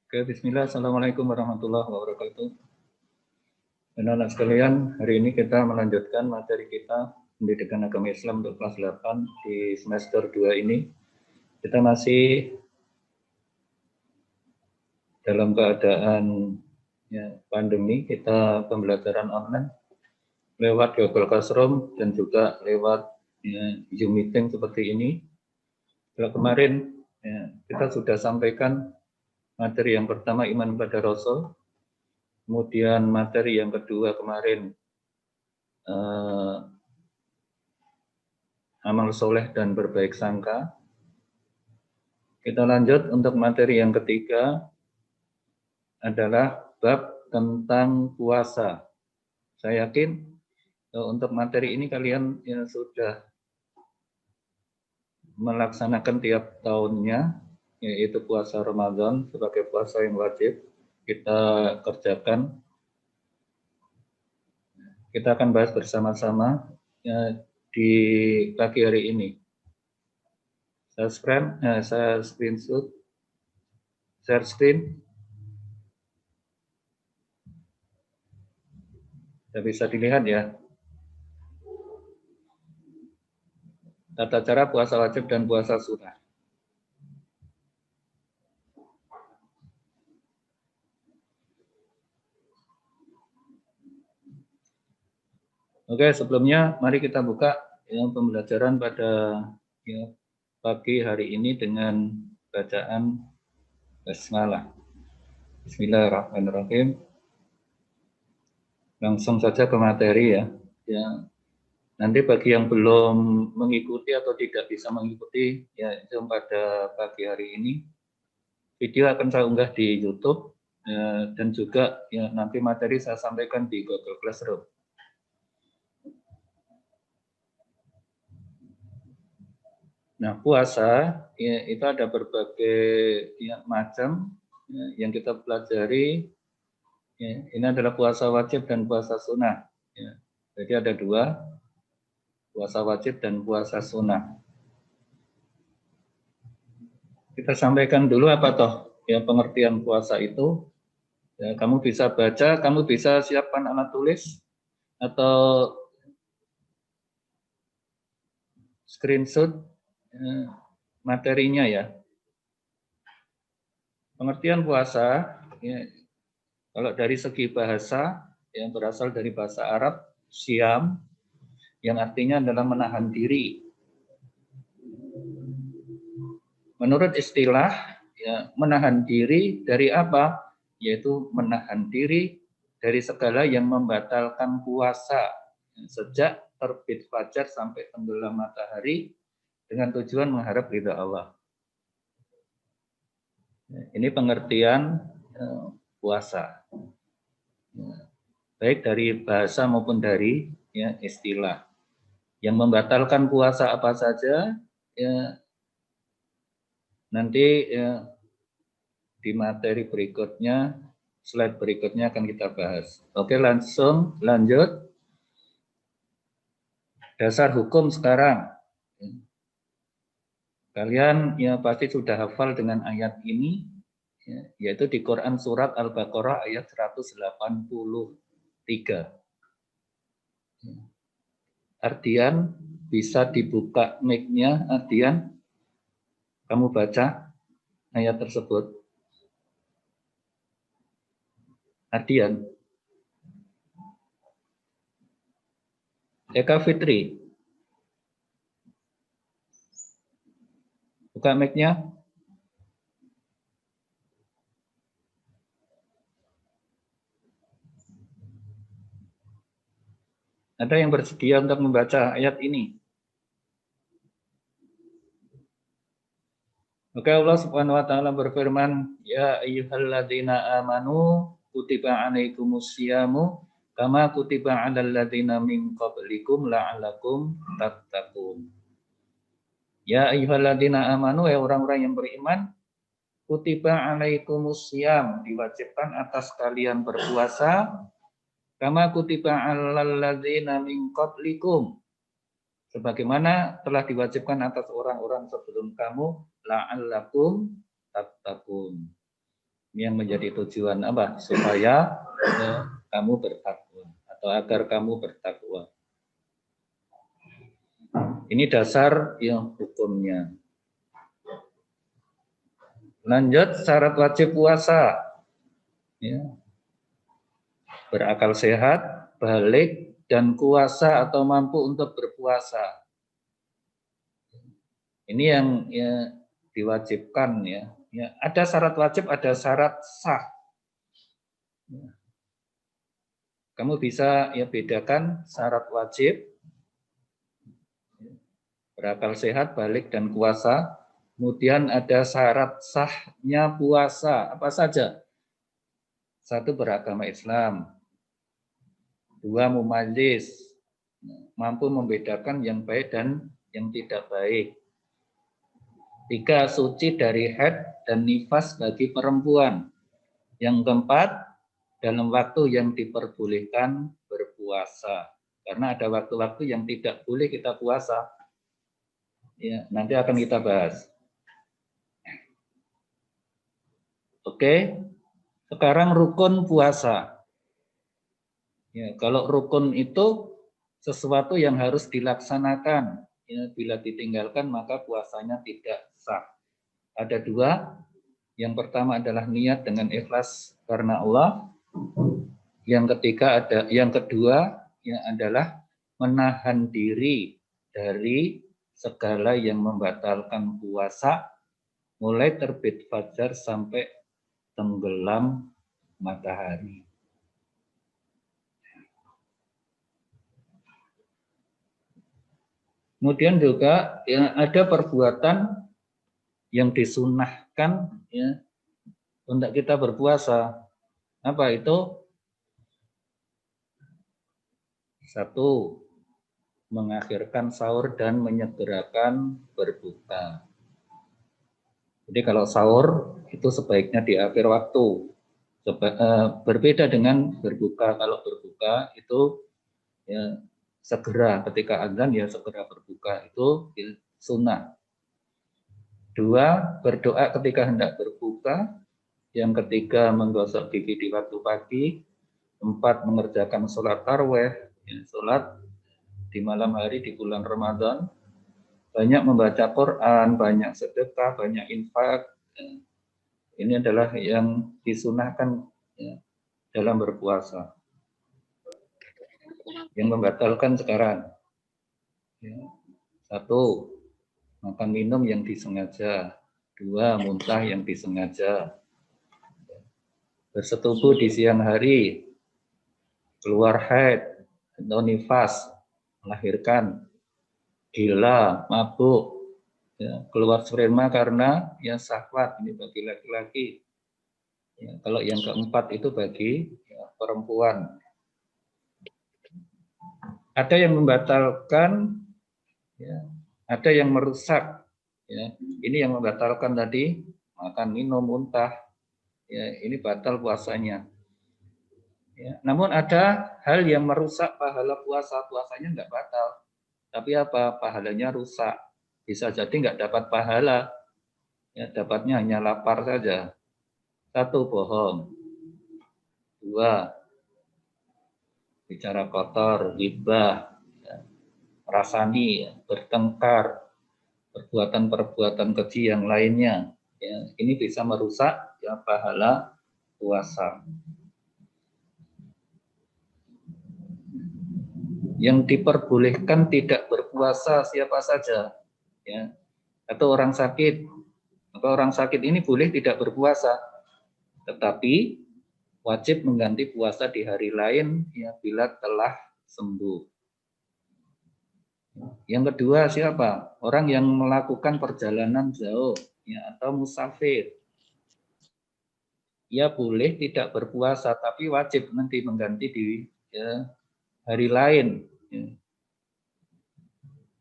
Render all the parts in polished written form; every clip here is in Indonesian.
Oke, bismillah. Assalamualaikum warahmatullahi wabarakatuh. Anak-anak sekalian, hari ini kita melanjutkan materi kita Pendidikan Agama Islam untuk kelas 8 di semester 2 ini. Kita masih dalam keadaan pandemi, kita pembelajaran online lewat Google Classroom dan juga lewat Zoom meeting seperti ini. Kalau kemarin kita sudah sampaikan materi yang pertama iman pada Rasul, kemudian materi yang kedua kemarin amal soleh dan berbaik sangka. Kita lanjut untuk materi yang ketiga adalah bab tentang puasa. Saya yakin untuk materi ini kalian sudah melaksanakan tiap tahunnya, yaitu puasa Ramadan sebagai puasa yang wajib kita kerjakan. Kita akan bahas bersama-sama di pagi hari ini. Saya screenshot, share screen. Tidak bisa dilihat ya. Tata cara puasa wajib dan puasa sunnah. Oke, sebelumnya mari kita buka pembelajaran pada pagi hari ini dengan bacaan basmalah. Bismillahirrahmanirrahim. Langsung saja ke materi ya. Nanti bagi yang belum mengikuti atau tidak bisa mengikuti itu pada pagi hari ini, video akan saya unggah di YouTube dan juga nanti materi saya sampaikan di Google Classroom. Nah, puasa itu ada berbagai macam yang kita pelajari. Ini adalah puasa wajib dan puasa sunnah. Jadi ada dua, puasa wajib dan puasa sunnah. Kita sampaikan dulu apa toh pengertian puasa itu. Kamu bisa baca, kamu bisa siapkan alat tulis atau screenshot materinya ya. Pengertian puasa kalau dari segi bahasa yang berasal dari bahasa Arab syam, yang artinya adalah menahan diri. Menurut istilah menahan diri dari apa? Yaitu menahan diri dari segala yang membatalkan puasa sejak terbit fajar sampai tenggelam matahari dengan tujuan mengharap ridha Allah. Ini pengertian puasa. Baik dari bahasa maupun dari istilah. Yang membatalkan puasa apa saja nanti di materi berikutnya, slide berikutnya akan kita bahas. Oke, langsung lanjut. Dasar hukum sekarang. Kalian pasti sudah hafal dengan ayat ini, yaitu di Quran surat Al-Baqarah ayat 183. Ardian, bisa dibuka mic-nya, Ardian. Kamu baca ayat tersebut. Ardian. Eka Fitri. Buka mic-nya. Ada yang bersedia untuk membaca ayat ini? Oke, Allah Subhanahu wa taala berfirman, ya ayyuhalladzina amanu kutiba alaikumusyamu kama kutiba 'alal ladzina min qablikum la'allakum tattaqun. Ya ayyuhalladzina amanu, ya orang-orang yang beriman, kutiba alaikumussyam, diwajibkan atas kalian berpuasa, kama kutiba 'alal ladzina min qablikum, sebagaimana telah diwajibkan atas orang-orang sebelum kamu, la'allakum tattaqun, Yang menjadi tujuan apa? Supaya kamu bertakwa atau agar kamu bertakwa. Ini dasar yang hukumnya. Lanjut, syarat wajib puasa. Ya. Berakal sehat, balik, dan kuasa atau mampu untuk berpuasa. Ini yang ya, diwajibkan ya. Ya. Ada syarat wajib, ada syarat sah. Ya. Kamu bisa ya bedakan syarat wajib, berakal sehat, balik, dan kuasa. Kemudian ada syarat sahnya puasa. Apa saja? 1, beragama Islam. 2, mumayyiz, mampu membedakan yang baik dan yang tidak baik. 3, suci dari haid dan nifas bagi perempuan. Yang keempat, dalam waktu yang diperbolehkan berpuasa. Karena ada waktu-waktu yang tidak boleh kita puasa. Ya, nanti akan kita bahas. Oke, sekarang rukun puasa. Ya, kalau rukun itu sesuatu yang harus dilaksanakan. Ya, bila ditinggalkan maka puasanya tidak sah. Ada 2. Yang pertama adalah niat dengan ikhlas karena Allah. Yang kedua ya adalah menahan diri dari segala yang membatalkan puasa mulai terbit fajar sampai tenggelam matahari. Kemudian juga ya, ada perbuatan yang disunahkan ya, untuk kita berpuasa. Apa itu? 1, mengakhirkan sahur dan menyegerakan berbuka. Jadi kalau sahur itu sebaiknya di akhir waktu. Berbeda dengan berbuka. Kalau berbuka itu ya, segera ketika azan ya segera berbuka, itu sunnah. 2, berdoa ketika hendak berbuka. Yang ketiga, menggosok gigi di waktu pagi. 4, mengerjakan sholat tarawih, ya, sholat di malam hari di bulan Ramadan. Banyak membaca Quran, banyak sedekah, banyak infak. Ini adalah yang disunahkan ya, dalam berpuasa. Yang membatalkan sekarang. Ya. 1, makan minum yang disengaja. 2, muntah yang disengaja. Bersetubuh di siang hari, keluar haid atau nifas, melahirkan, gila, mabuk, ya, keluar sperma karena ya syahwat, ini bagi laki-laki. Ya, kalau yang keempat itu bagi ya, perempuan. Ada yang membatalkan, ya, ada yang merusak. Ya, ini yang membatalkan tadi, makan, minum, muntah. Ya, ini batal puasanya. Ya, namun ada hal yang merusak pahala puasa, puasanya enggak batal. Tapi apa? Pahalanya rusak. Bisa jadi enggak dapat pahala. Ya, dapatnya hanya lapar saja. 1, bohong. 2, bicara kotor, ghibah, ya, merasani, ya, bertengkar, perbuatan-perbuatan keji yang lainnya. Ya, ini bisa merusak ya pahala puasa. Yang diperbolehkan tidak berpuasa siapa saja, ya, atau orang sakit. Maka orang sakit ini boleh tidak berpuasa, tetapi wajib mengganti puasa di hari lain ya bila telah sembuh. Yang kedua siapa? Orang yang melakukan perjalanan jauh ya atau musafir. Ia boleh tidak berpuasa tapi wajib nanti mengganti di ya, hari lain. Ya.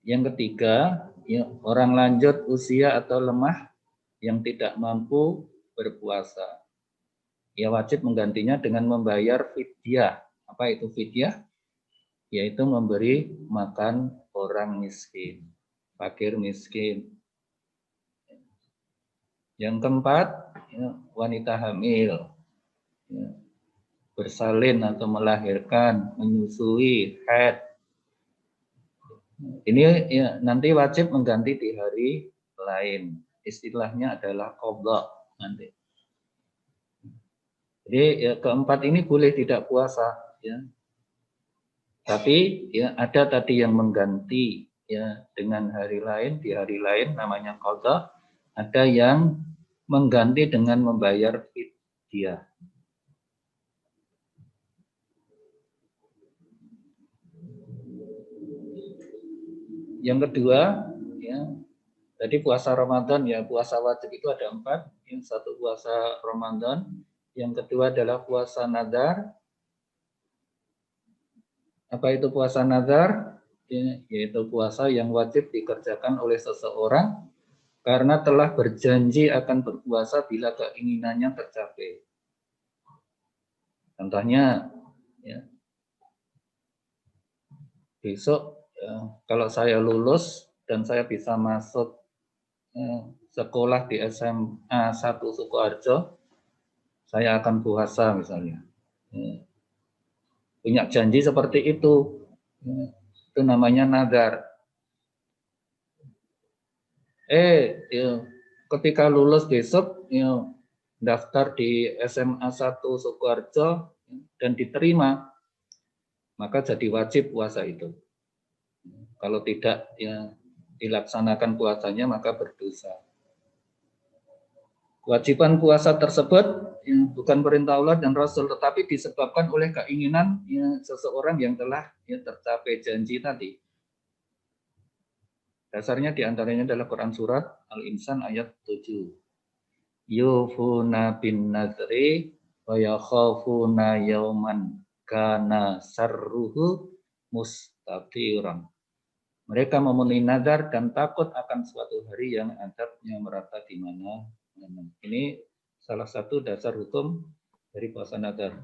Yang ketiga, ya, orang lanjut usia atau lemah yang tidak mampu berpuasa. Ia wajib menggantinya dengan membayar fidyah. Apa itu fidyah? Yaitu memberi makan orang miskin, fakir miskin. Yang keempat, ya, wanita hamil, ya, bersalin atau melahirkan, menyusui, haid. Ini ya, nanti wajib mengganti di hari lain. Istilahnya adalah qadha nanti. Jadi ya, keempat ini boleh tidak puasa, ya. Tapi ya ada tadi yang mengganti ya dengan hari lain, di hari lain namanya qadha. Ada yang mengganti dengan membayar fidyah. Yang kedua, ya, tadi puasa Ramadan ya, puasa wajib itu ada 4. Yang satu puasa Ramadan, yang kedua adalah puasa nadar. Apa itu puasa nadar? Ya, yaitu puasa yang wajib dikerjakan oleh seseorang karena telah berjanji akan berpuasa bila keinginannya tercapai. Contohnya, ya, besok ya, kalau saya lulus dan saya bisa masuk sekolah di SMA 1 Sukoharjo, saya akan puasa misalnya. Ya, punya janji seperti itu. Ya, itu namanya nadar. Ya, ketika lulus besok, ya, daftar di SMA 1 Sukoharjo dan diterima, maka jadi wajib puasa itu. Kalau tidak ya dilaksanakan puasanya maka berdosa. Kewajiban puasa tersebut ya, bukan perintah Allah dan Rasul, tetapi disebabkan oleh keinginan ya, seseorang yang telah ya, tercapai janji tadi. Dasarnya diantaranya adalah Quran Surat Al-Insan ayat 7. Yufuna bin nadri wa yakhafuna yauman kana sarruhu mustatiran. Mereka memenuhi nadar dan takut akan suatu hari yang adabnya merata di mana. Ini salah satu dasar hukum dari puasa nadar.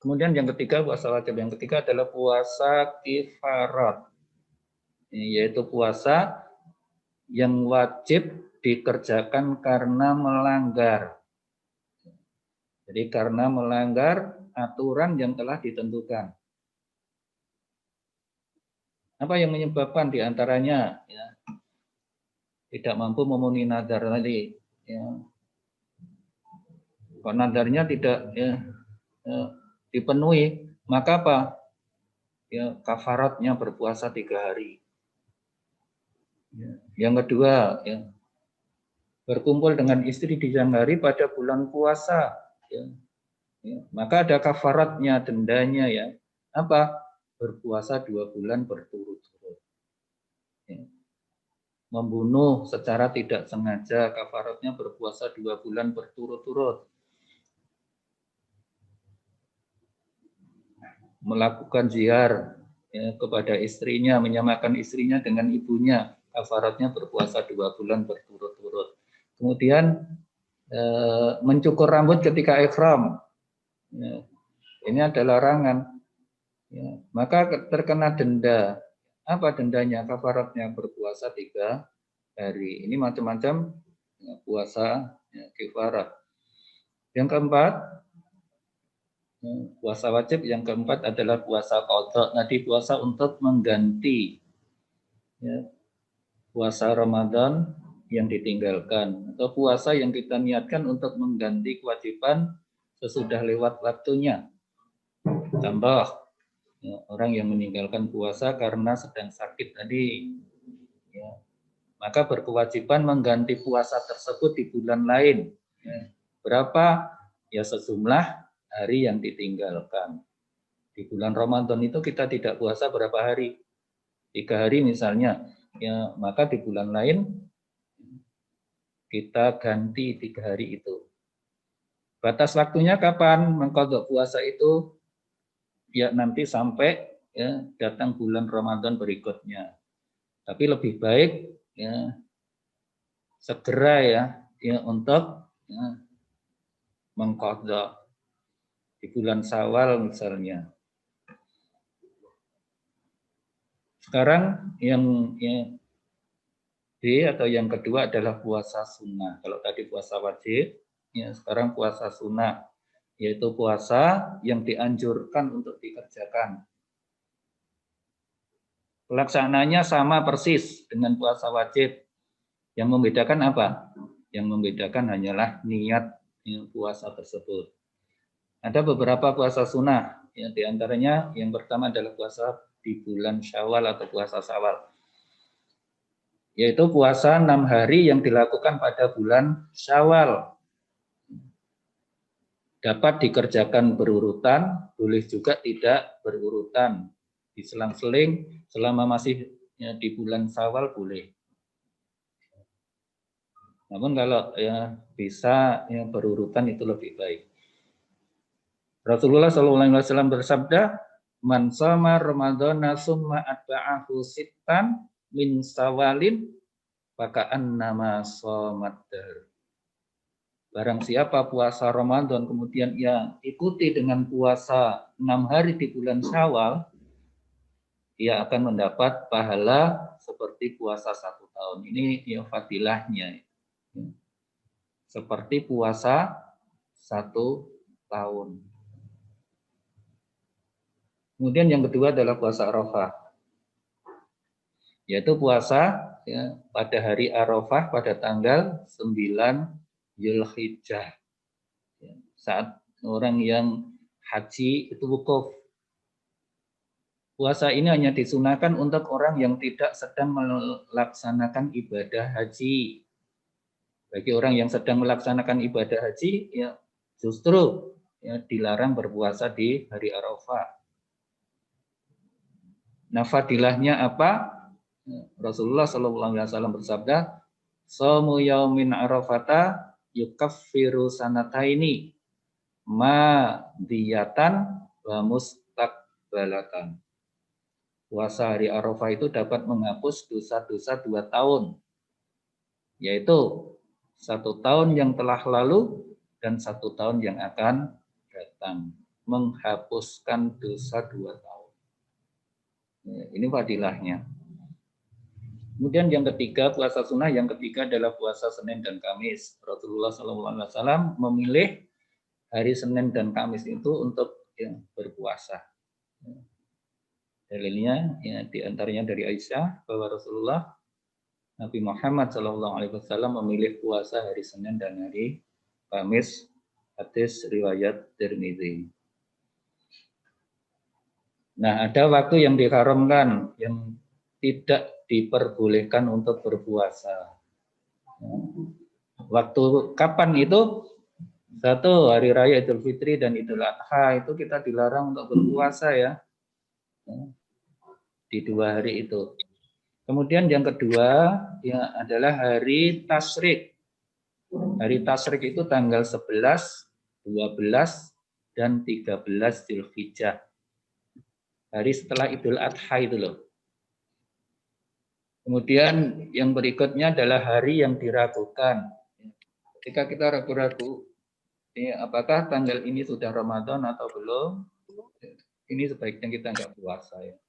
Kemudian yang ketiga, puasa wajib. Yang ketiga adalah puasa kifarat, yaitu puasa yang wajib dikerjakan karena melanggar. Jadi karena melanggar aturan yang telah ditentukan. Apa yang menyebabkan diantaranya ya, tidak mampu memenuhi nadar tadi? Ya. Kalau nadarnya tidak ya, dipenuhi, maka apa? Ya, kafaratnya berpuasa 3 hari. Ya. Yang kedua, ya, berkumpul dengan istri di siang hari pada bulan puasa. Ya. Ya. Maka ada kafaratnya, dendanya ya. Apa? Berpuasa 2 bulan berturut-turut. Ya. Membunuh secara tidak sengaja, kafaratnya berpuasa 2 bulan berturut-turut. Melakukan zihar ya, kepada istrinya, menyamakan istrinya dengan ibunya, kafaratnya berpuasa 2 bulan berturut-turut. Kemudian mencukur rambut ketika ihram, ya, ini adalah larangan, ya, maka terkena denda. Apa dendanya? Kafaratnya berpuasa 3 hari. Ini macam-macam ya, puasa ya, kifarat. Yang keempat, puasa wajib yang keempat adalah puasa qadha. Nanti puasa untuk mengganti ya, puasa Ramadan yang ditinggalkan atau puasa yang kita niatkan untuk mengganti kewajiban sesudah lewat waktunya. Contoh ya, orang yang meninggalkan puasa karena sedang sakit tadi, ya, maka berkewajiban mengganti puasa tersebut di bulan lain. Ya. Berapa? Ya sejumlah hari yang ditinggalkan. Di bulan Ramadan itu kita tidak puasa berapa hari? 3 hari misalnya. Ya, maka di bulan lain kita ganti 3 hari itu. Batas waktunya kapan mengqadha puasa itu? Ya nanti sampai ya, datang bulan Ramadan berikutnya. Tapi lebih baik ya segera ya untuk ya, mengqadha di bulan Syawal misalnya. Sekarang yang B atau yang kedua adalah puasa sunnah. Kalau tadi puasa wajib, ya sekarang puasa sunnah, yaitu puasa yang dianjurkan untuk dikerjakan. Pelaksananya sama persis dengan puasa wajib. Yang membedakan apa? Yang membedakan hanyalah niat puasa tersebut. Ada beberapa puasa sunnah, ya, diantaranya yang pertama adalah puasa di bulan Syawal atau puasa Syawal, yaitu puasa 6 hari yang dilakukan pada bulan Syawal. Dapat dikerjakan berurutan, boleh juga tidak berurutan, diselang-seling selama masih ya, di bulan Syawal boleh. Namun kalau ya bisa ya berurutan itu lebih baik. Rasulullah SAW bersabda, "Man shoma Ramadhana summa atba'ahu sittan min Syawalin faka'annama shomat dahr." Barang siapa puasa Ramadan kemudian ia ikuti dengan puasa 6 hari di bulan Syawal, ia akan mendapat pahala seperti puasa 1 tahun. Ini ya fadilahnya. Seperti puasa 1 tahun. Kemudian yang kedua adalah puasa Arafah, yaitu puasa ya, pada hari Arafah pada tanggal 9 Zulhijjah. Ya, saat orang yang haji itu wukuf. Puasa ini hanya disunahkan untuk orang yang tidak sedang melaksanakan ibadah haji. Bagi orang yang sedang melaksanakan ibadah haji, ya justru ya, dilarang berpuasa di hari Arafah. Nah, fadilahnya apa? Rasulullah SAW bersabda, "Shamu yaumin Arafata yukaffiru sanataini ma diyatan wa mustaqbalatan." Puasa hari Arafah itu dapat menghapus dosa-dosa 2 tahun, yaitu 1 tahun yang telah lalu dan 1 tahun yang akan datang. Menghapuskan dosa 2 tahun. Ini fadilahnya. Kemudian yang ketiga, puasa sunnah yang ketiga adalah puasa Senin dan Kamis. Rasulullah SAW memilih hari Senin dan Kamis itu untuk ya, berpuasa. Dalilnya ya, diantaranya dari Aisyah bahwa Rasulullah Nabi Muhammad SAW memilih puasa hari Senin dan hari Kamis. Hadis riwayat Tirmidzi. Nah, ada waktu yang diharamkan, yang tidak diperbolehkan untuk berpuasa. Waktu kapan itu? Satu, hari raya Idul Fitri dan Idul Adha itu kita dilarang untuk berpuasa ya. Di 2 hari itu. Kemudian yang kedua ya adalah hari Tasyrik. Hari Tasyrik itu tanggal 11, 12, dan 13 Zulhijjah. Hari setelah Idul Adha itu loh. Kemudian yang berikutnya adalah hari yang diragukan. Ketika kita ragu-ragu, apakah tanggal ini sudah Ramadan atau belum? Ini sebaiknya kita nggak puasa ya.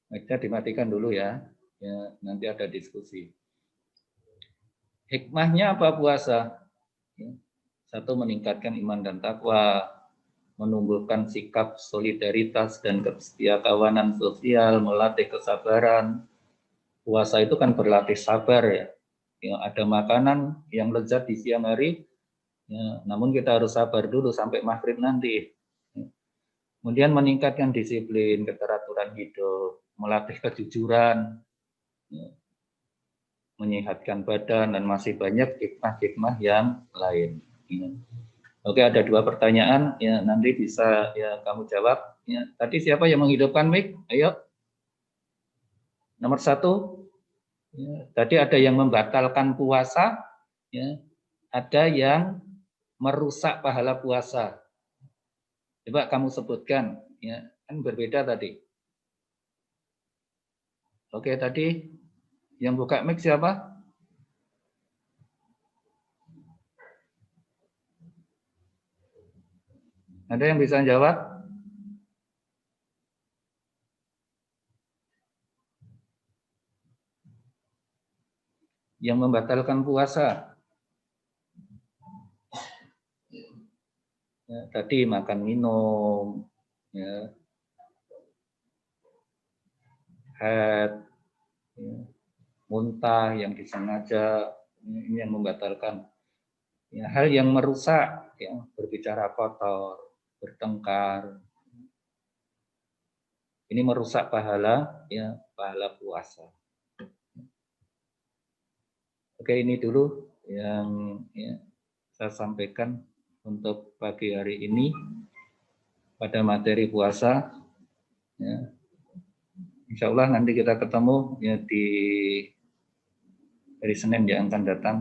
Baca dimatikan dulu ya. Ya, nanti ada diskusi. Hikmahnya apa puasa? Satu, meningkatkan iman dan takwa, menumbuhkan sikap solidaritas dan kesetiakawanan sosial, melatih kesabaran. Puasa itu kan berlatih sabar ya. Ya, ada makanan yang lezat di siang hari, ya, namun kita harus sabar dulu sampai maghrib nanti. Kemudian meningkatkan disiplin, keteraturan hidup, melatih kejujuran, ya, menyehatkan badan, dan masih banyak hikmah-hikmah yang lain. Ya. Oke, ada 2 pertanyaan, ya nanti bisa ya kamu jawab. Ya, tadi siapa yang menghidupkan mic? Ayo. Nomor 1. Ya, tadi ada yang membatalkan puasa, ya, ada yang merusak pahala puasa. Coba kamu sebutkan, ya kan berbeda tadi. Oke, tadi yang buka mic siapa? Ada yang bisa jawab? yang membatalkan puasa. Ya, tadi makan minum, ya, haid, ya, muntah yang disengaja, ini yang membatalkan. Ya, hal yang merusak, ya, berbicara kotor, bertengkar, ini merusak pahala, ya, pahala puasa. Oke, ini dulu yang ya, saya sampaikan untuk pagi hari ini pada materi puasa. Ya. Insya Allah nanti kita ketemu ya di hari Senin yang akan datang.